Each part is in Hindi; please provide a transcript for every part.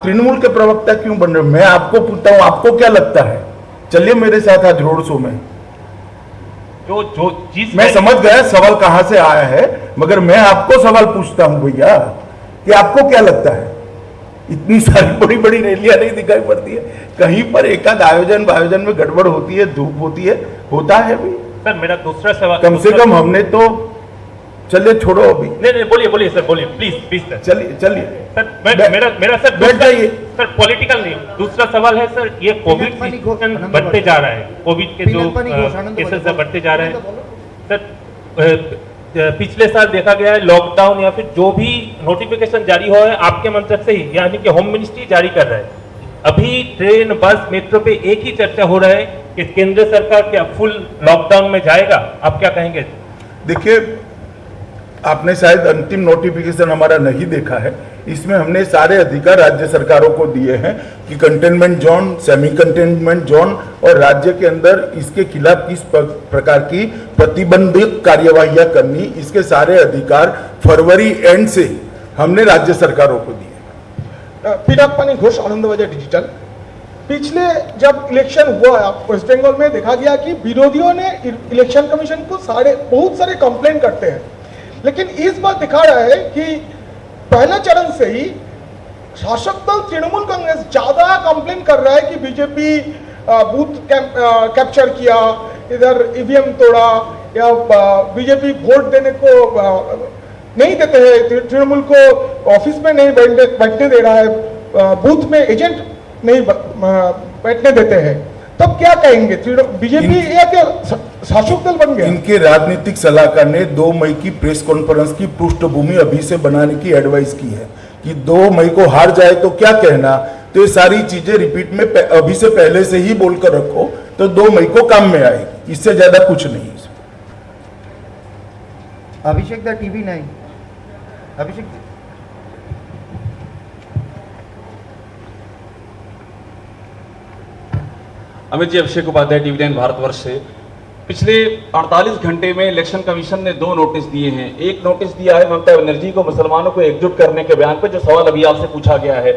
तृणमूल के प्रवक्ता क्यों बन रहे? मैं आपको पूछता हूं, आपको क्या लगता है? चलिए मेरे साथ आज रोड शो में। जो चीज मैं समझ गया सवाल कहां से आया है, मगर मैं आपको सवाल पूछता हूं भैया कि आपको क्या लगता है? इतनी सारी बड़ी बड़ी रैलियां नहीं दिखाई पड़ती है? कहीं पर एकाध आयोजन में गड़बड़ होती है, धूप होती है, होता है भी। सर मेरा दूसरा सवाल, कम से कम हमने तो, चलिए छोड़ो अभी। नहीं बोलिए सर, बोलिए प्लीज सर। चलिए सर मेरा सर बैठ जाइए सर। पॉलिटिकल नहीं, दूसरा सवाल है सर, ये कोविड बढ़ते जा रहा है, कोविड के जो केसेस बढ़ते जा रहे हैं सर। पिछले साल देखा गया है लॉकडाउन या फिर जो भी नोटिफिकेशन जारी हुआ है आपके मंत्रालय से ही, यानी कि होम मिनिस्ट्री जारी कर रहा है। अभी ट्रेन बस मेट्रो पे एक ही चर्चा हो रहा है कि केंद्र सरकार क्या फुल लॉकडाउन में जाएगा? आप क्या कहेंगे? देखिए, आपने शायद अंतिम नोटिफिकेशन हमारा नहीं देखा है। इसमें हमने सारे अधिकार राज्य सरकारों को दिए हैं कि containment zone, semi containment zone और राज्य के अंदर इसके खिलाफ किस प्रकार की प्रतिबंधित कार्यवाहियां करनी, इसके सारे अधिकार फरवरी एंड से हमने राज्य सरकारों को दिए। पिनाक पानी घोष, आनंदबाजार डिजिटल। पिछले जब इलेक्शन हुआ वेस्ट बंगाल में, देखा गया कि विरोधियों ने इलेक्शन कमीशन को बहुत सारे कंप्लेन करते हैं, लेकिन इस बार दिखा रहा है कि पहले चरण से ही शासक दल तृणमूल कांग्रेस ज्यादा कंप्लेन कर रहा है कि बीजेपी बूथ कैप्चर किया, इधर ईवीएम तोड़ा, या बीजेपी वोट देने को नहीं देते हैं, तृणमूल को ऑफिस में नहीं बैठने दे रहा है, बूथ में एजेंट नहीं बैठने देते हैं। तब क्या कहेंगे? बीजेपी या क्या शासक दल बन गया? इनके राजनीतिक सलाहकार ने 2 मई की प्रेस कॉन्फ्रेंस की पृष्ठभूमि अभी से बनाने की एडवाइस की है कि 2 मई को हार जाए तो क्या कहना। तो ये सारी चीजें रिपीट में अभी से पहले से ही बोलकर रखो तो 2 मई को काम में आएगी, इससे ज्यादा कुछ नहीं। Abhishek the TV 9। Abhishek Amit ji, Abhishek Upadhyay, TV 9 Bharatvarsh से। पिछले 48 घंटे में इलेक्शन कमीशन ने 2 नोटिस दिए हैं। एक नोटिस दिया है ममता बनर्जी को मुसलमानों को एकजुट करने के बयान पर, जो सवाल अभी आपसे पूछा गया है।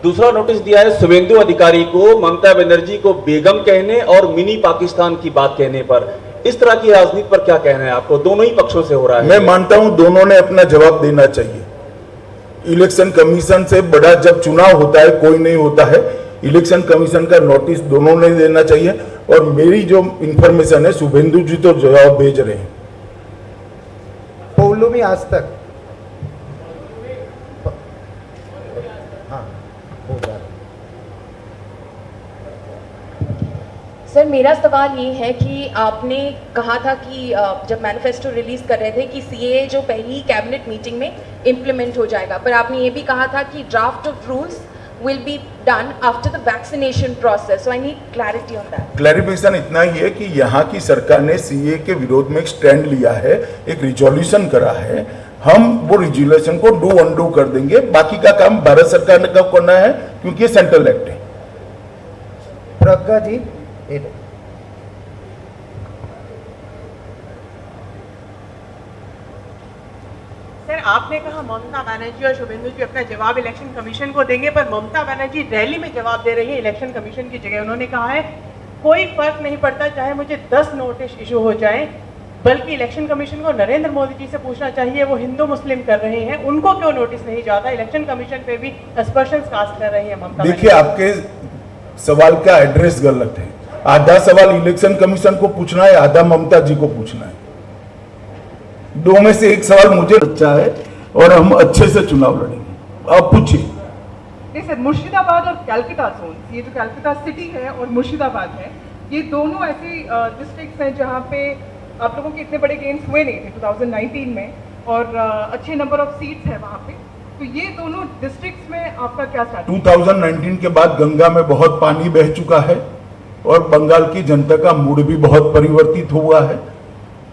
दूसरा नोटिस दिया है शुभेंदु अधिकारी को ममता बनर्जी को बेगम कहने और मिनी पाकिस्तान की बात कहने पर। इस तरह की राजनीति पर क्या कहना है आपको? दोनों ही पक्षों से हो रहा है। मैं मानता हूं दोनों ने अपना जवाब देना चाहिए। इलेक्शन कमीशन से बड़ा जब चुनाव होता है कोई नहीं होता है। इलेक्शन कमीशन का नोटिस दोनों ने देना चाहिए, और मेरी जो इंफॉर्मेशन है शुभेंदु जी तो जवाब भेज रहे हैं। पोलो में आज तक सर मेरा सवाल ये है कि आपने कहा था कि जब मैनिफेस्टो रिलीज कर रहे थे कि सीएए जो पहली कैबिनेट मीटिंग में इम्प्लीमेंट हो जाएगा, पर आपने ये भी कहा था कि draft of rules will be done after the vaccination process. So I need clarity on that. Clarification इतना ही है कि यहाँ की सरकार ने सीए के विरोध में एक स्टैंड लिया है, एक रिजोल्यूशन करा है। हम वो रिजोल्यूशन को डू अनडू कर देंगे, बाकी का काम भारत सरकार ने कब करना है, क्योंकि ये सेंट्रल एक्ट है। प्रज्ञा जी, सर आपने कहा ममता बनर्जी और शुभेंदु जी अपना जवाब इलेक्शन कमीशन को देंगे, पर ममता बनर्जी रैली में जवाब दे रही है इलेक्शन कमीशन की जगह। उन्होंने कहा है कोई फर्क नहीं पड़ता चाहे मुझे 10 नोटिस इशू हो जाए, बल्कि इलेक्शन कमीशन को नरेंद्र मोदी जी से पूछना चाहिए, वो हिंदू मुस्लिम कर रहे हैं, उनको क्यों नोटिस नहीं जाता? इलेक्शन कमीशन पे भी aspersions कास्ट कर रही है ममता। देखिए, आपके सवाल का एड्रेस गलत है। आधा सवाल इलेक्शन कमीशन को पूछना है, आधा ममता जी को पूछना है। 2 में से एक सवाल मुझे अच्छा है और हम अच्छे से चुनाव लड़ेंगे। आप पूछिए। नहीं सर, मुर्शिदाबाद और कैलकाटा जोन, ये जो कैलकाटा सिटी है और मुर्शिदाबाद है, ये दोनों ऐसे डिस्ट्रिक्ट्स हैं जहाँ पे आप लोगों के इतने बड़े गेम्स हुए नहीं थे 2019 में, और अच्छे नंबर ऑफ सीट्स है वहाँ पे। तो ये दोनों डिस्ट्रिक्ट्स में आपका क्या स्ट्रैटेजी? 2019 के बाद गंगा में बहुत पानी बह चुका है और बंगाल की जनता का मूड भी बहुत परिवर्तित हुआ है।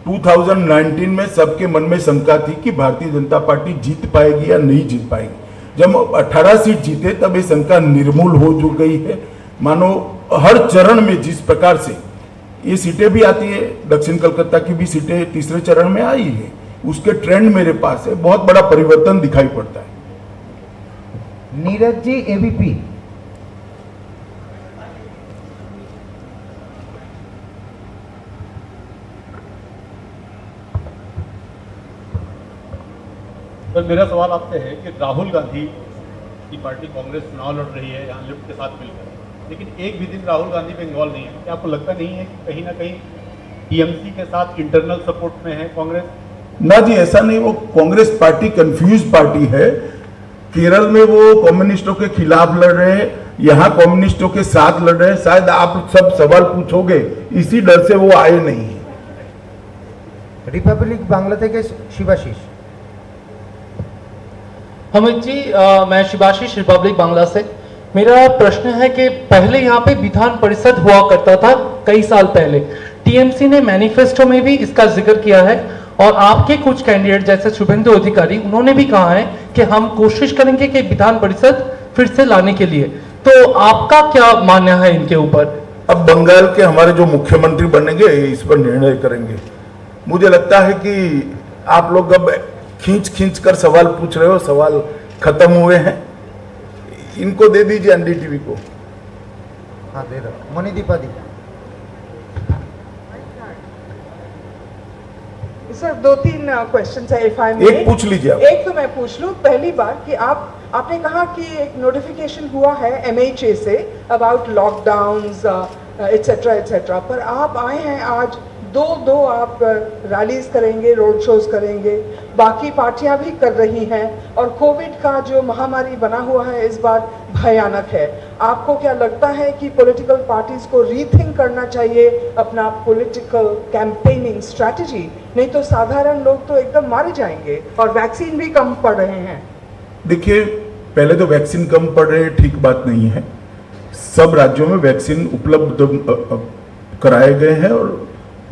2019 में सबके मन में शंका थी कि भारतीय जनता पार्टी जीत पाएगी या नहीं जीत पाएगी। जब 18 सीट जीते तब ये शंका निर्मूल हो जो गई है। मानो हर चरण में जिस प्रकार से ये सीटें भी आती है, दक्षिण कलकत्ता की भी सीटें तीसरे चरण में आई है, उसके ट्रेंड मेरे पास है, बहुत बड़ा परिवर्तन दिखाई पड़ता है। नीरज जी एबीपी। सर मेरा सवाल आपसे है कि राहुल गांधी की पार्टी कांग्रेस चुनाव लड़ रही है यहाँ लिफ्ट के साथ मिलकर, लेकिन एक भी दिन राहुल गांधी पे इन्वॉल्व नहीं है। क्या आपको लगता नहीं है कि कहीं ना कहीं टीएमसी के साथ इंटरनल सपोर्ट में है कांग्रेस? ना जी, ऐसा नहीं। वो कांग्रेस पार्टी कंफ्यूज पार्टी है। केरल में वो कम्युनिस्टों के खिलाफ लड़ रहे हैं, यहाँ कम्युनिस्टों के साथ लड़ रहे हैं। शायद आप सब सवाल पूछोगे, इसी डर से वो आए नहीं है। रिपब्लिक बांग्ला থেকে शिवाशीष। अमित जी, मैं शिवाशीष रिपब्लिक बांग्ला से। मेरा प्रश्न है कि पहले यहाँ पे विधान परिषद हुआ करता था कई साल पहले, टीएमसी ने मैनिफेस्टो में भी इसका जिक्र किया है और आपके कुछ कैंडिडेट जैसे शुभेंदु अधिकारी उन्होंने भी कहा है कि हम कोशिश करेंगे कि विधान परिषद फिर से लाने के लिए। तो आपका क्या मानना है इनके ऊपर? अब बंगाल के हमारे जो मुख्यमंत्री बनेंगे इस पर निर्णय करेंगे। मुझे लगता है कि आप लोग अब खींच कर सवाल पूछ रहे हो, सवाल खत्म हुए हैं। इनको दे दीजिए एनडीटीवी को। हाँ दे दो। मणिदीपादी। सर 2-3 क्वेश्चन है, इफ आई मे। एक पूछ लीजिए आप। एक तो मैं पूछ लूं। पहली बार कि आपने कहा कि एक नोटिफिकेशन हुआ है MHA say about lockdowns etcetera etcetera, पर आप आए हैं आज दो आप रैलीज करेंगे, रोड शोज करेंगे, बाकी पार्टियां भी कर रही हैं, और कोविड का जो महामारी बना हुआ है इस बार भयानक है। आपको क्या लगता है कि पॉलिटिकल पार्टीज को रीथिंक करना चाहिए अपना पॉलिटिकल कैंपेनिंग स्ट्रैटेजी? नहीं तो साधारण लोग तो एकदम मारे जाएंगे, और वैक्सीन भी कम पड़ रहे हैं। देखिए, पहले तो वैक्सीन कम पड़ रहे हैं, ठीक बात नहीं है। सब राज्यों में वैक्सीन उपलब्ध कराए गए हैं और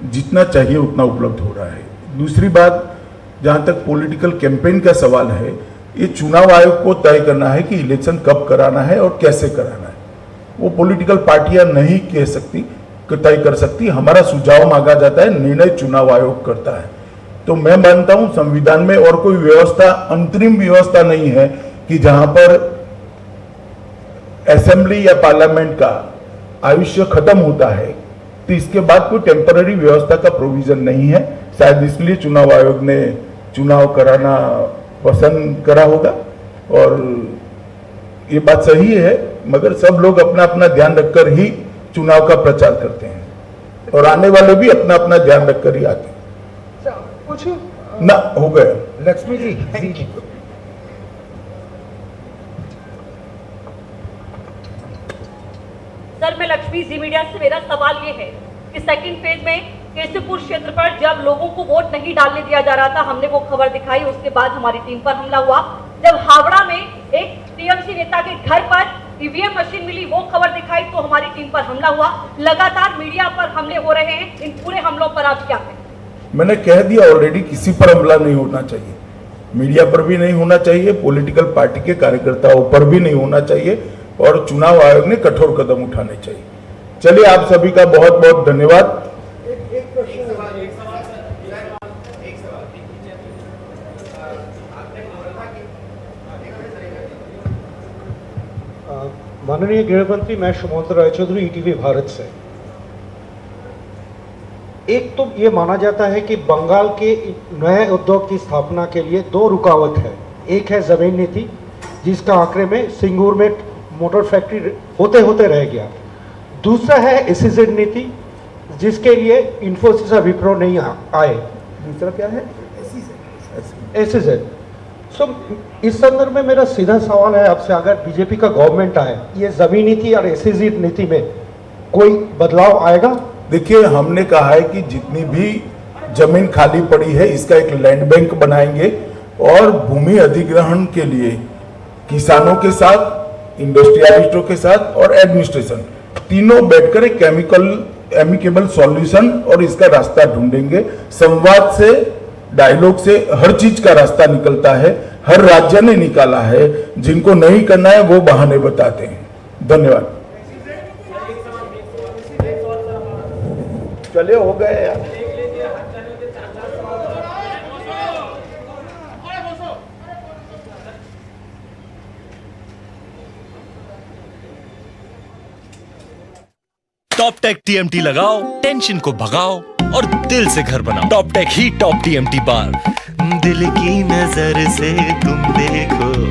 जितना चाहिए उतना उपलब्ध हो रहा है। दूसरी बात, जहां तक पॉलिटिकल कैंपेन का सवाल है, ये चुनाव आयोग को तय करना है कि इलेक्शन कब कराना है और कैसे कराना है। वो पॉलिटिकल पार्टियां नहीं कह सकती, तय कर सकती। हमारा सुझाव मांगा जाता है, निर्णय चुनाव आयोग करता है। तो मैं मानता हूं संविधान में और कोई व्यवस्था, अंतरिम व्यवस्था नहीं है कि जहां पर असेंबली या पार्लियामेंट का आयुष्य खत्म होता है तो इसके बाद कोई टेम्पररी व्यवस्था का प्रोविजन नहीं है। शायद इसलिए चुनाव आयोग ने चुनाव कराना पसंद करा होगा, और ये बात सही है। मगर सब लोग अपना अपना ध्यान रखकर ही चुनाव का प्रचार करते हैं, और आने वाले भी अपना अपना ध्यान रखकर ही आते हैं। पूछूं? ना, हो गया। लक्ष्मी जी। सर मैं लक्ष्मी, जी मीडिया से। मेरा सवाल ये है कि सेकंड फेज में केशवपुर क्षेत्र पर जब लोगों को वोट नहीं डालने दिया जा रहा था, हमने वो खबर दिखाई, उसके बाद हमारी टीम पर हमला हुआ। जब हावड़ा में एक टीएमसी नेता के घर पर ईवीएम मशीन मिली, वो खबर दिखाई तो हमारी टीम पर हमला हुआ। लगातार मीडिया पर हमले हो रहे हैं, इन पूरे हमलों पर आप क्या कहें? मैंने कह दिया ऑलरेडी, किसी पर हमला नहीं होना चाहिए। मीडिया पर भी नहीं होना चाहिए, पॉलिटिकल पार्टी के कार्यकर्ताओं पर भी नहीं होना चाहिए, और चुनाव आयोग ने कठोर कदम उठाने चाहिए। चलिए, आप सभी का बहुत बहुत धन्यवाद। माननीय गृह मंत्री, मैं सुमंत रायचौधरी, ईटीवी भारत से। एक तो ये माना जाता है कि बंगाल के नए उद्योग की स्थापना के लिए 2 रुकावट है। एक है जमीन नीति, जिसका आंकड़े में सिंगूर में मोटर फैक्ट्री होते होते रह गया। दूसरा है एसईजेड नीति, जिसके लिए इन्फोसिस और विप्रो नहीं आए। दूसरा क्या है? एसईजेड। सो इस संदर्भ में मेरा सीधा सवाल है आपसे, अगर बीजेपी का गवर्नमेंट आए, ये जमीन नीति और एसईजेड नीति में कोई बदलाव आएगा? देखिए, हमने कहा है कि जितनी भी जमीन खाली पड़ी है इसका एक लैंड बैंक बनाएंगे, और भूमि अधिग्रहण के लिए किसानों के साथ, इंडस्ट्रियलिस्टों के साथ और एडमिनिस्ट्रेशन तीनों बैठकर एक एमिकेबल सॉल्यूशन और इसका रास्ता ढूंढेंगे। संवाद से, डायलॉग से हर चीज का रास्ता निकलता है। हर राज्य ने निकाला है, जिनको नहीं करना है वो बहाने बताते हैं। धन्यवाद। चलिए, हो गए यार। टॉप टेक TMT लगाओ, टेंशन को भगाओ और दिल से घर बनाओ। टॉप टेक ही टॉप TMT बार, दिल की नजर से तुम देखो।